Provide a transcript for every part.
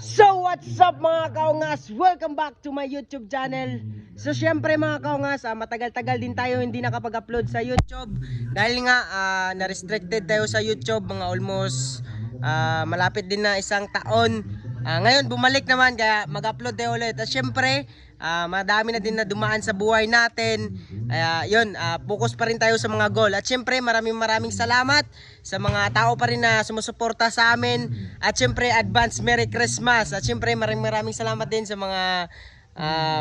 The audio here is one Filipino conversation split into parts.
So what's up mga kaungas? Welcome back to my YouTube channel. So syempre mga kaungas, matagal-tagal din tayo hindi nakapag-upload sa YouTube. Dahil nga na-restricted tayo sa YouTube, mga almost malapit din na isang taon. Ngayon bumalik naman kaya mag-upload tayo ulit. At syempre madami na din na dumaan sa buhay natin. Yun, focus pa rin tayo sa mga goal. At syempre maraming salamat sa mga tao pa rin na sumusuporta sa amin. At syempre advance Merry Christmas. At syempre maraming salamat din sa mga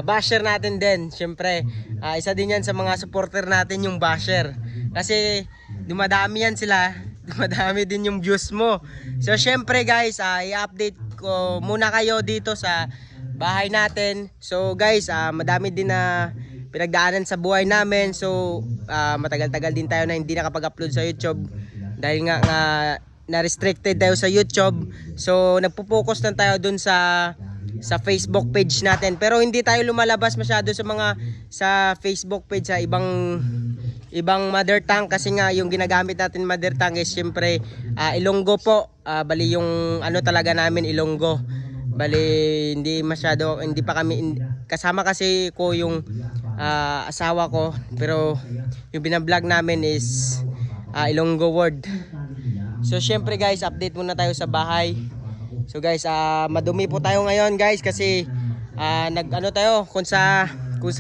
basher natin din. Syempre isa din yan sa mga supporter natin yung basher. Kasi dumadami yan sila, dumadami din yung views mo. So syempre guys, i-update ko muna kayo dito sa bahay natin. So guys, madami din na pinagdaanan sa buhay namin. So matagal-tagal din tayo na hindi nakapag-upload sa YouTube dahil nga na-restricted tayo sa YouTube. So nagpo-focus lang tayo dun sa Facebook page natin. Pero hindi tayo lumalabas masyado sa Facebook page sa ibang mother tongue, kasi nga yung ginagamit natin mother tongue is syempre Ilonggo po. Bali yung ano talaga namin Ilonggo. Bali hindi pa kami kasama, kasi ko yung asawa ko, pero yung binablog namin is Ilonggo word. So syempre guys, update muna tayo sa bahay. So guys, madumi po tayo ngayon guys, kasi nag-ano tayo kung sa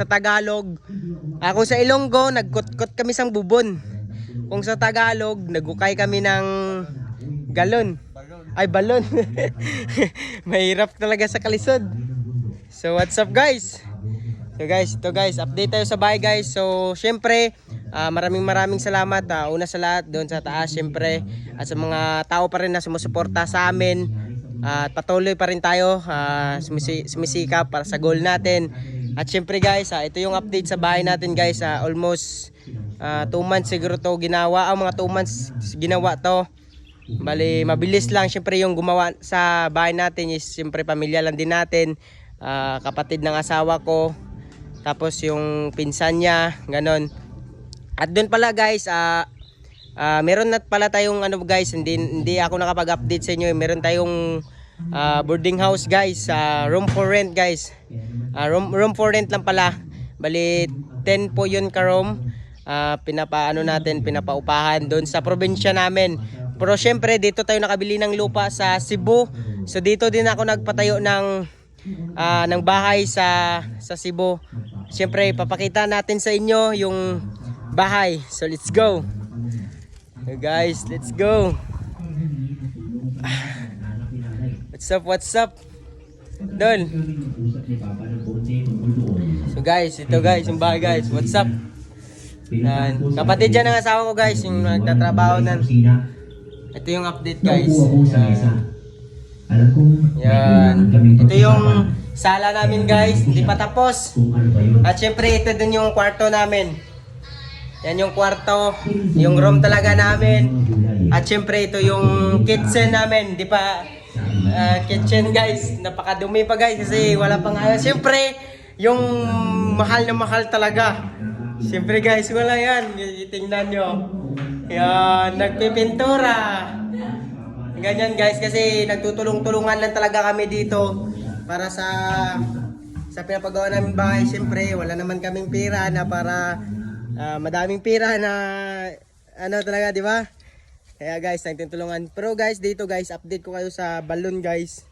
Tagalog, kung sa Ilonggo nagkutkot kami sang bubon. Kung sa Tagalog nagukay kami ng galon. Ay, balon. Mahirap talaga sa kalisod. So what's up guys? So guys, ito guys, update tayo sa bahay guys. So syempre maraming salamat una sa lahat doon sa taas syempre, at sa mga tao pa rin na sumusuporta sa amin. At patuloy pa rin tayo sumisikap para sa goal natin. At syempre guys, ito yung update sa bahay natin guys. Almost 2 months siguro to ginawa. Mga 2 months ginawa to. Bali mabilis lang. Syempre yung gumawa sa bahay natin is syempre pamilya lang din natin. Kapatid ng asawa ko, tapos yung pinsan niya, ganon. At doon pala guys, meron na pala tayong ano guys, hindi ako nakapag-update sa inyo. Meron tayong boarding house guys, room for rent guys. Room for rent lang pala. Bali 10 po yun ka room. Pinapaupahan doon sa probinsya namin. Pero syempre dito tayo nakabili ng lupa sa Cebu. So dito din ako nagpatayo ng bahay sa Cebu. Syempre papakita natin sa inyo yung bahay. So let's go. So guys, let's go. What's up? Dol. So guys, ito guys, yung bahay guys. What's up? Yan. Kapatid dyan ng asawa ko guys, yung nagtatrabaho na. Ito yung update guys. Yan. Ito yung sala namin guys, hindi pa tapos. At syempre ito din yung kwarto namin. Yan yung kwarto, yung room talaga namin. At syempre ito yung kitchen namin, di pa kitchen guys, napakadumi pa guys kasi wala pang ayos. Syempre yung mahal na mahal talaga. Syempre guys, wala yan, tingnan nyo. Yan, nagpipintura. Ganyan guys, kasi nagtutulong-tulungan lang talaga kami dito para sa pinapagawa namin bahay. Syempre wala naman kaming pera na para madaming pera na ano talaga, di ba? Kaya guys, nagtutulungan. Pero guys, dito guys, update ko kayo sa balon guys.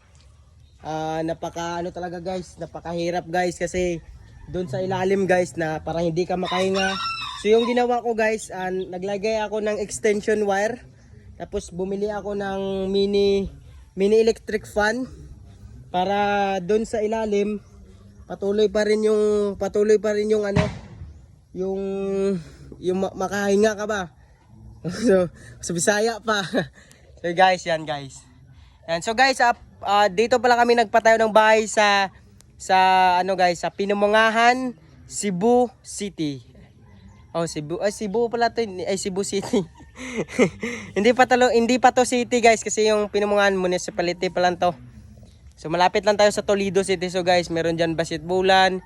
Napakahirap guys, kasi doon sa ilalim guys na parang hindi ka makahinga. So yung ginawa ko guys, naglagay ako ng extension wire. Tapos bumili ako ng mini electric fan para doon sa ilalim patuloy pa rin yung ano, yung makahinga ka ba. So Bisaya pa. So guys, yan guys. Yan. So guys, dito pala kami nagpatayo ng bahay sa ano guys, sa Pinumongahan, Cebu City. Oh, Cebu pala to, Cebu City. hindi pa to city guys, kasi yung Pinumongahan municipality pa lang to. So malapit lang tayo sa Toledo City. So guys, meron diyan basketballan,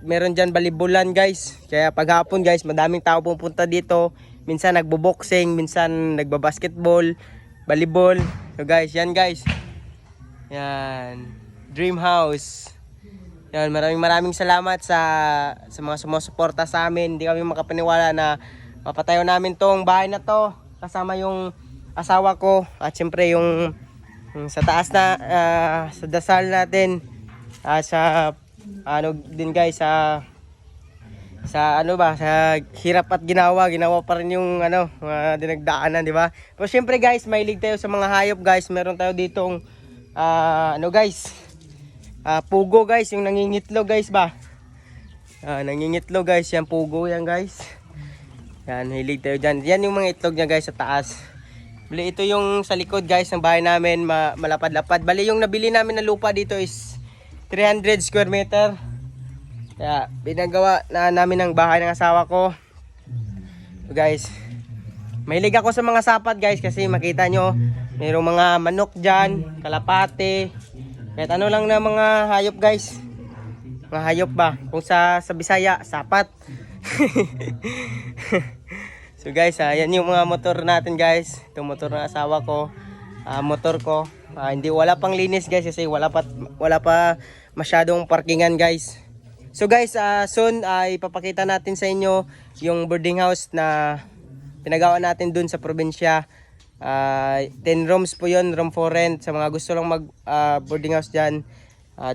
meron diyan volleyball guys. Kaya paghapon guys, madaming tao pupunta dito. Minsan nagbo-boxing, minsan nagba-basketball, volleyball. So guys, yan guys. Yan. Dream house. Yan, maraming salamat sa mga sumusuporta sa amin. Hindi kami makapaniwala na mapatayo namin tong bahay na to kasama yung asawa ko at syempre yung sa taas na sa dasal natin sa ano din guys sa ano ba sa hirap at ginawa pa rin yung ano mga dinagdaanan, di ba? Pero syempre guys, mahilig tayo sa mga hayop guys. Meron tayo ditong ano guys, pugo guys, yung nangingitlo guys ba? Nangingitlo guys, yan pugo yan guys. Yan, hilig tayo dyan. Yan yung mga itlog niya guys sa taas. Bali, ito yung sa likod guys ng bahay namin, malapad-lapad. Bali, yung nabili namin na lupa dito is 300 square meter. Kaya pinagawa na namin ng bahay ng asawa ko. So guys, mahilig ako sa mga sapat guys kasi makita nyo, mayroong mga manok dyan, kalapate, kahit ano lang na mga hayop guys. Mga hayop ba? Kung sa Bisaya, sapat. So guys, yan yung mga motor natin guys. Itong motor ng asawa ko, motor ko. Wala pang linis guys kasi wala pa masyadong parkingan guys. So guys, soon ipapakita natin sa inyo yung boarding house na pinagawa natin dun sa probinsya. 10 rooms po yun, room for rent sa mga gusto lang mag boarding house dyan.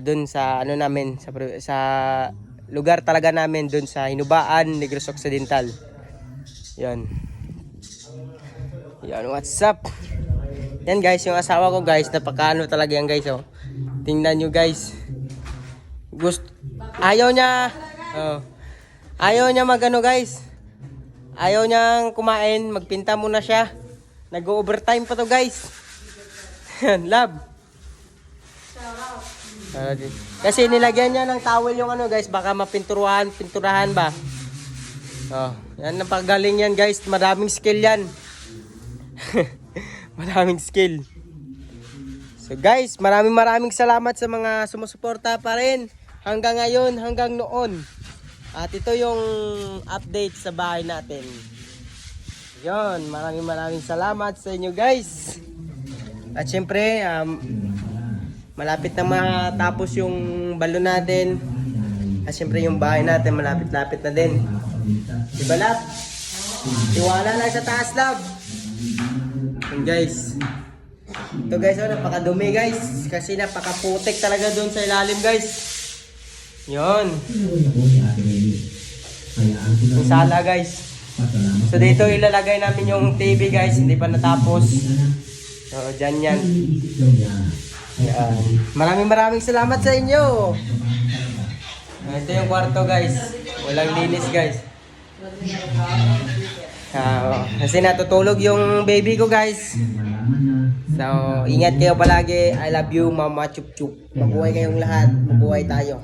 Dun sa ano namin, sa lugar talaga namin, dun sa Hinubaan, Negros Occidental. Yan. Yan, what's up? Yan guys, yung asawa ko guys, napakaano talaga yan guys, oh. Tingnan nyo guys. Ayaw niya magano guys. Ayaw niyang kumain, magpinta muna siya. Nag-overtime pa to guys. Love. Kasi nilagyan niya ng towel yung ano guys, baka pinturahan ba. Yan, napagaling yan guys, maraming skill yan. Maraming skill. So guys, maraming salamat sa mga sumusuporta pa rin. Hanggang ngayon, hanggang noon. At ito yung update sa bahay natin. Yon, maraming salamat sa inyo guys. At syempre, malapit na matapos yung balon natin. At syempre yung bahay natin malapit-lapit na din. Diba love? Tiwala lang sa taas love. And guys, ito guys, napakadumi guys. Kasi napakaputik talaga doon sa ilalim guys. Yon. Yung sala guys. So dito ilalagay namin yung TV guys. Hindi pa natapos. So dyan yan. Yan. Maraming salamat sa inyo. Ito yung kwarto guys. Walang linis guys. Kasi natutulog yung baby ko guys. So ingat kayo palagi. I love you Mama Chup Chup. Mabuhay kayong lahat. Mabuhay tayo.